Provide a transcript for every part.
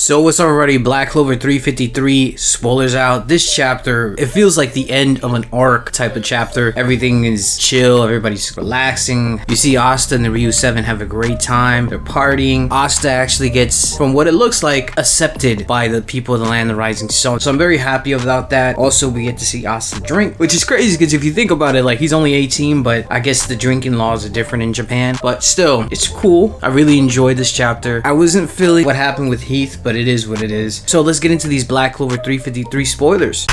So it's already Black Clover 353, spoilers out. This chapter, it feels like the end of an arc type of chapter. Everything is chill, everybody's relaxing. You see Asta and the Ryu 7 have a great time. They're partying. Asta actually gets, from what it looks like, accepted by the people of the land of the rising sun. So I'm very happy about that. Also, we get to see Asta drink, which is crazy because if you think about it, like, he's only 18, but I guess the drinking laws are different in Japan. But still, it's cool. I really enjoyed this chapter. I wasn't feeling what happened with Heath, but it is what it is. So let's get into these Black Clover 353 spoilers.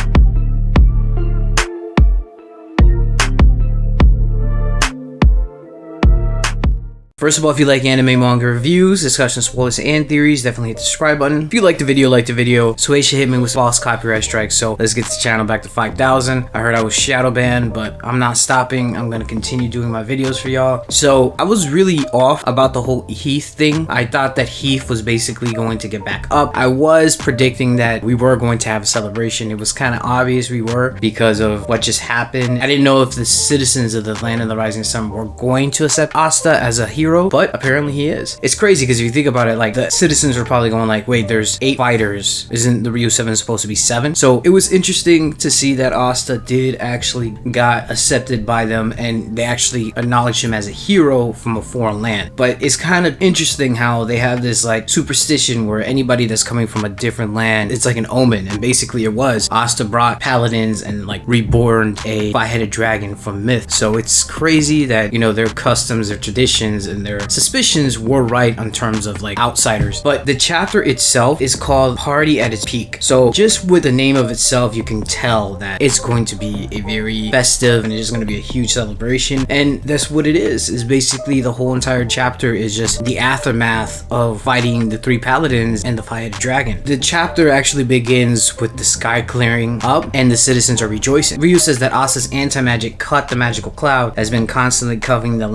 First of all, if you like anime manga reviews, discussions, spoilers, and theories, definitely hit the subscribe button. If you like the video, 𝙲𝚘𝚙𝚢𝚑𝚝 hit me with false copyright strikes, so let's get the channel back to 5,000. I heard I was shadow banned, but I'm not stopping. I'm gonna continue doing my videos for y'all. So I was really off about the whole Heath thing. I thought that Heath was basically going to get back up. I was predicting that we were going to have a celebration. It was kind of obvious we were because of what just happened. I didn't know if the citizens of the land of the rising sun were going to accept Asta as a hero, but apparently he is. It's crazy because if you think about it, like, the citizens were probably going like, wait, there's 8 fighters, isn't the Ryu 7 supposed to be 7? So it was interesting to see that Asta did actually got accepted by them and they actually acknowledged him as a hero from a foreign land. But it's kind of interesting how they have this like superstition where anybody that's coming from a different land, it's like an omen, and basically it was. Asta brought paladins and like reborn a 5-headed dragon from myth. So it's crazy that, you know, their customs, their traditions, and their suspicions were right in terms of like outsiders. But the chapter itself is called Party at its Peak. So just with the name of itself, you can tell that it's going to be a very festive and it's going to be a huge celebration. And that's what it is basically the whole entire chapter is just the aftermath of fighting the 3 paladins and the 5-headed dragon. The chapter actually begins with the sky clearing up and the citizens are rejoicing. Ryu says that Asta's anti-magic cut the magical cloud has been constantly covering the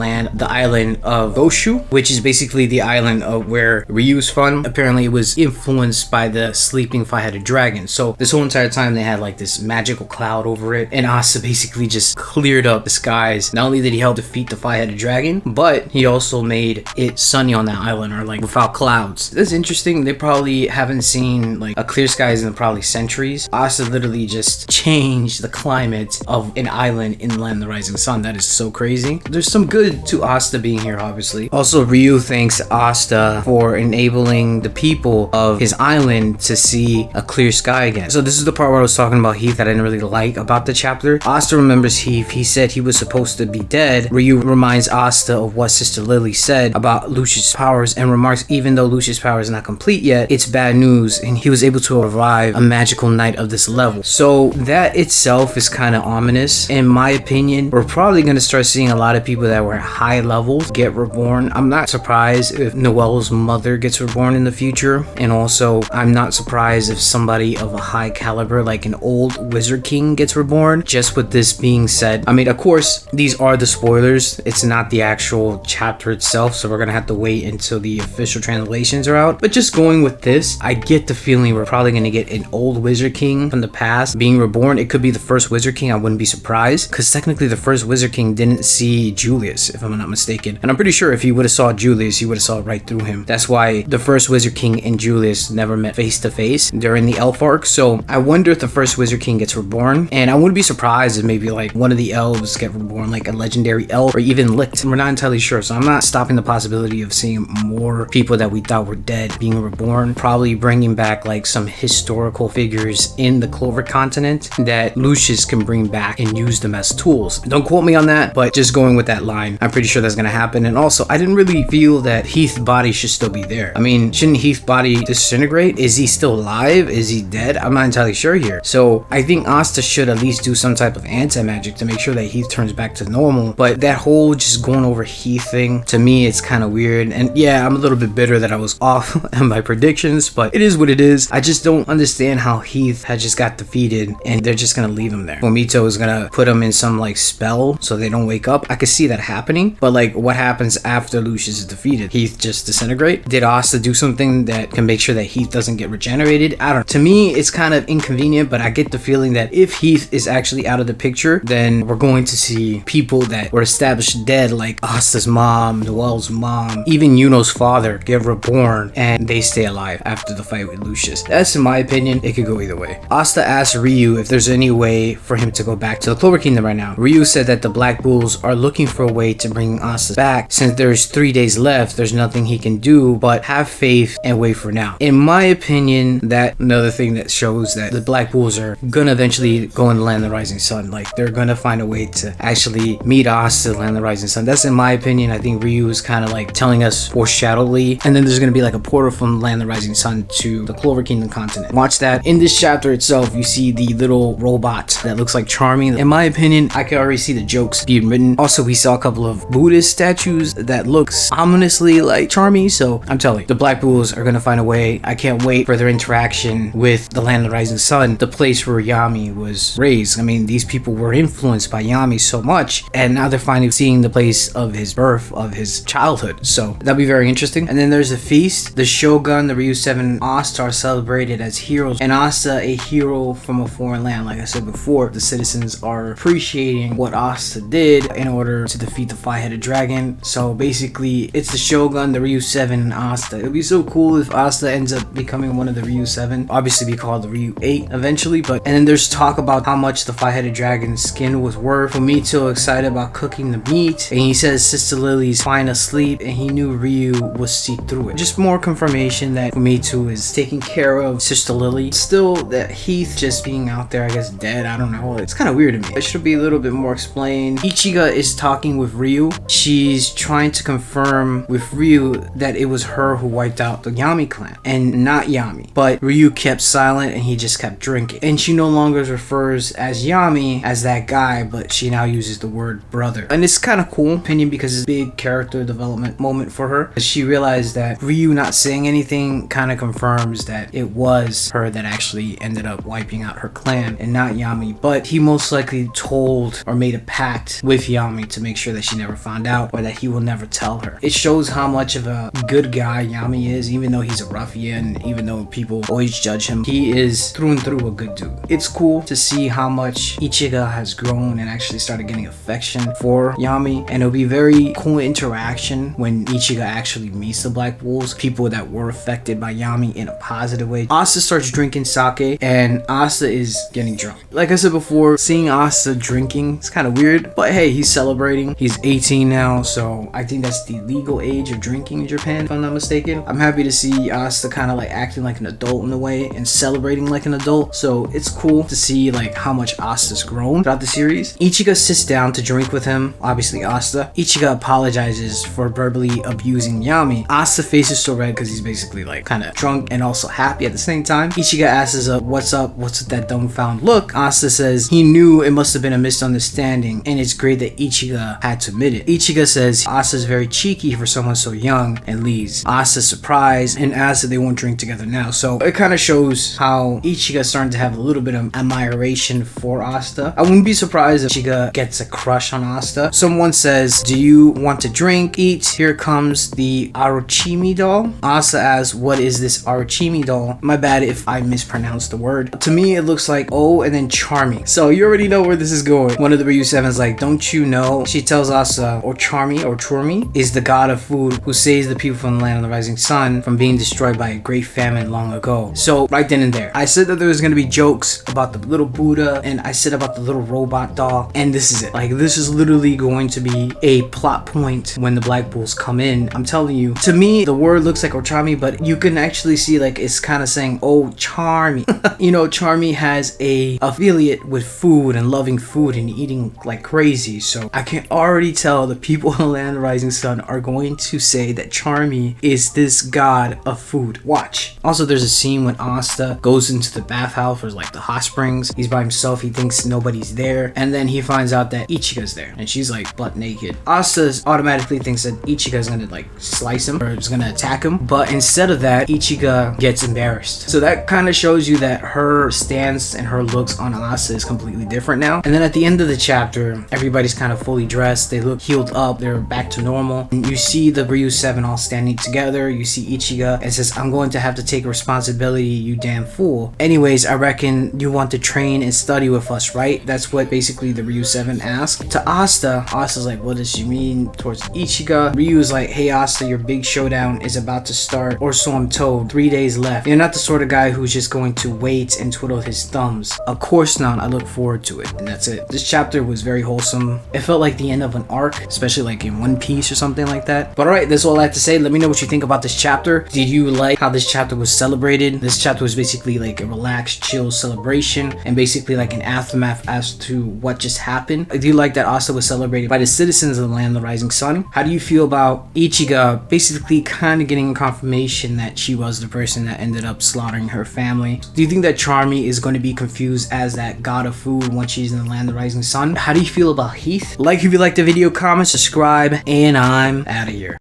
island of 𝙲𝚘𝚙𝚢𝚛, which is basically the island of where Ryu's from. Apparently it was influenced by the sleeping 5-headed dragon. So this whole entire time they had like this magical cloud over it, and Asta basically just cleared up the skies. Not only did he help defeat the 5-headed dragon, but he also made it sunny on that island, or like without clouds. That's interesting. They probably haven't seen like a clear skies in probably centuries. Asta literally just changed the climate of an island in the land of the rising sun. That is so crazy. There's some good to Asta being here, obviously. Also, Ryu thanks Asta for enabling the people of his island to see a clear sky again. So this is the part where I was talking about Heath that I didn't really like about the chapter. Asta remembers Heath. He said he was supposed to be dead. Ryu reminds Asta of what Sister Lily said about Lucius' powers and remarks even though Lucius' power is not complete yet, it's bad news and he was able to revive a magical knight of this level. So that itself is kind of ominous. In my opinion, we're probably going to start seeing a lot of people that were at high levels get reborn. I'm not surprised if Noelle's mother gets reborn in the future, and also I'm not surprised if somebody of a high caliber like an old wizard king gets reborn. Just with this being said, I mean, of course these are the spoilers, it's not the actual chapter itself, so we're gonna have to wait until the official translations are out. But just going with this, I get the feeling we're probably gonna get an old wizard king from the past being reborn. It could be the first wizard king. I wouldn't be surprised, because technically the first wizard king didn't see Julius, if I'm not mistaken, and I'm pretty sure if he would have saw Julius, he would have saw right through him. That's why the first Wizard King and Julius never met face to face during the elf arc. So I wonder if the first Wizard King gets reborn, and I wouldn't be surprised if maybe like one of the elves get reborn, like a legendary elf or even licked. We're not entirely sure, so I'm not stopping the possibility of seeing more people that we thought were dead being reborn. Probably bringing back like some historical figures in the Clover continent that Lucius can bring back and use them as tools. Don't quote me on that, but just going with that line, I'm pretty sure that's gonna happen. And also, I didn't really feel that Heath's body should still be there. I mean, shouldn't Heath's body disintegrate? Is he still alive? Is he dead? I'm not entirely sure here. So I think Asta should at least do some type of anti-magic to make sure that Heath turns back to normal. But that whole just going over Heath thing, to me, it's kind of weird. And yeah, I'm a little bit bitter that I was off on my predictions, but it is what it is. I just don't understand how Heath had just got defeated and they're just gonna leave him there. Fumito is gonna put him in some like spell so they don't wake up. I could see that happening, but like what happens happens after Lucius is defeated? Heath just disintegrate? Did Asta do something that can make sure that Heath doesn't get regenerated? I don't know. To me, it's kind of inconvenient, but I get the feeling that if Heath is actually out of the picture, then we're going to see people that were established dead, like Asta's mom, Noelle's mom, even Yuno's father, get reborn, and they stay alive after the fight with Lucius. That's in my opinion. It could go either way. Asta asked Ryu if there's any way for him to go back to the Clover Kingdom right now. Ryu said that the Black Bulls are looking for a way to bring Asta back. Since there's 3 days left, there's nothing he can do but have faith and wait for now. In my opinion, that another thing that shows that the Black Bulls are gonna eventually go in the Land of the Rising Sun. Like, they're gonna find a way to actually meet Asta in the Land of the Rising Sun. That's in my opinion. I think Ryu is kind of like telling us foreshadowedly, and then there's gonna be like a portal from the Land of the Rising Sun to the Clover Kingdom continent. Watch that. In this chapter itself, you see the little robot that looks like Charmy. In my opinion, I can already see the jokes being written. Also, we saw a couple of Buddhist statues that looks ominously like Charmy, so I'm telling you, the Black Bulls are gonna find a way. I can't wait for their interaction with the Land of the Rising Sun, the place where Yami was raised. I mean, these people were influenced by Yami so much, and now they're finally seeing the place of his birth, of his childhood, so that'll be very interesting. And then there's a feast. The Shogun, the Ryu 7, Asta are celebrated as heroes, and Asta a hero from a foreign land. Like I said before, the citizens are appreciating what Asta did in order to defeat the five-headed dragon. So basically, it's the Shogun, the Ryu 7, and Asta. It'd be so cool if Asta ends up becoming one of the Ryu 7. Obviously be called the Ryu 8 eventually, but and then there's talk about how much the five-headed dragon's skin was worth. Fumito excited about cooking the meat, and he says Sister Lily's fine asleep, and he knew Ryu would see through it. Just more confirmation that Fumito is taking care of Sister Lily. Still, that Heath just being out there, I guess, dead. I don't know. It's kind of weird to me. It should be a little bit more explained. Ichika is talking with Ryu. She's trying to confirm with Ryu that it was her who wiped out the Yami clan and not Yami. But Ryu kept silent and he just kept drinking. And she no longer refers as Yami as that guy, but she now uses the word brother. And it's kind of cool opinion because it's a big character development moment for her. She realized that Ryu not saying anything kind of confirms that it was her that actually ended up wiping out her clan and not Yami. But he most likely told or made a pact with Yami to make sure that she never found out, or that he will never tell her. It shows how much of a good guy Yami is, even though he's a ruffian, even though people always judge him. He is through and through a good dude. It's cool to see how much Ichika has grown and actually started getting affection for Yami, and it'll be very cool interaction when Ichika actually meets the Black Bulls, people that were affected by Yami in a positive way. Asta starts drinking sake, and Asta is getting drunk. Like I said before, seeing Asta drinking is kind of weird, but hey, he's celebrating. He's 18 now, so I think that's the legal age of drinking in Japan, if I'm not mistaken. I'm happy to see Asta kind of like acting like an adult in a way and celebrating like an adult, so it's cool to see like how much Asta's grown throughout the series. Ichika sits down to drink with him, obviously Asta. Ichika apologizes for verbally abusing Yami. Asta's face is so red because he's basically like kind of drunk and also happy at the same time. Ichika asks what's up, what's with that dumbfound look? Asta says he knew it must have been a misunderstanding, and it's great that Ichika had to admit it. Ichika says Asta's very cheeky for someone so young and leaves. Asta's surprised and asks that they won't drink together now. So it kind of shows how Ichika's starting to have a little bit of admiration for Asta. I wouldn't be surprised if Ichika gets a crush on Asta. Someone says, do you want to drink? Eat. Here comes the 𝙲𝚘𝚙𝚢 doll. Asta asks, what is this 𝙲𝚘𝚙𝚢 doll? My bad if I mispronounced the word. To me, it looks like O and then Charmy. So you already know where this is going. One of the Ryu 7's like, don't you know? She tells Asta, or Charmy is the god of food who saves the people from the Land of the Rising Sun from being destroyed by a great famine long ago. So right then and there, I said that there was going to be jokes about the little Buddha, and I said about the little robot doll, and this is it. Like, this is literally going to be a plot point when the Black Bulls come in. I'm telling you, to me, the word looks like Ochami, but you can actually see like it's kind of saying, oh, Charmy. You know, Charmy has a affiliate with food and loving food and eating like crazy. So I can already tell the people in the Land of the Rising Sun are going to say that Charmy is this god of food. Watch. Also, there's a scene when Asta goes into the bathhouse or like the hot springs. He's by himself. He thinks nobody's there, and then he finds out that Ichika's there, and she's like butt naked. Asta automatically thinks that Ichika's gonna like slice him or is gonna attack him, but instead of that, Ichika gets embarrassed. So that kind of shows you that her stance and her looks on Asta is completely different now. And then at the end of the chapter, everybody's kind of fully dressed. They look healed up. They're back back to normal. And you see the Ryu 7 all standing together. You see Ichika and says, I'm going to have to take responsibility, you damn fool. Anyways, I reckon you want to train and study with us, right? That's what basically the Ryu 7 asked. To Asta, Asta's like, what does she mean towards Ichika? Ryu is like, hey Asta, your big showdown is about to start, or so I'm told. 3 days left. You're not the sort of guy who's just going to wait and twiddle his thumbs. Of course not. I look forward to it. And that's it. This chapter was very wholesome. It felt like the end of an arc, especially like in One Piece or something like that. But alright, that's all I have to say. Let me know what you think about this chapter. Did you like how this chapter was celebrated? This chapter was basically like a relaxed, chill celebration and basically like an aftermath as to what just happened. Do you like that Asta was celebrated by the citizens of the land of the rising sun? How do you feel about Ichika basically kind of getting confirmation that she was the person that ended up slaughtering her family? Do you think that 𝙬𝚎 is going to be confused as that god of food once she's in the land of the rising sun? How do you feel about Heath? Like if you liked the video, comment, subscribe, and I'm out of here.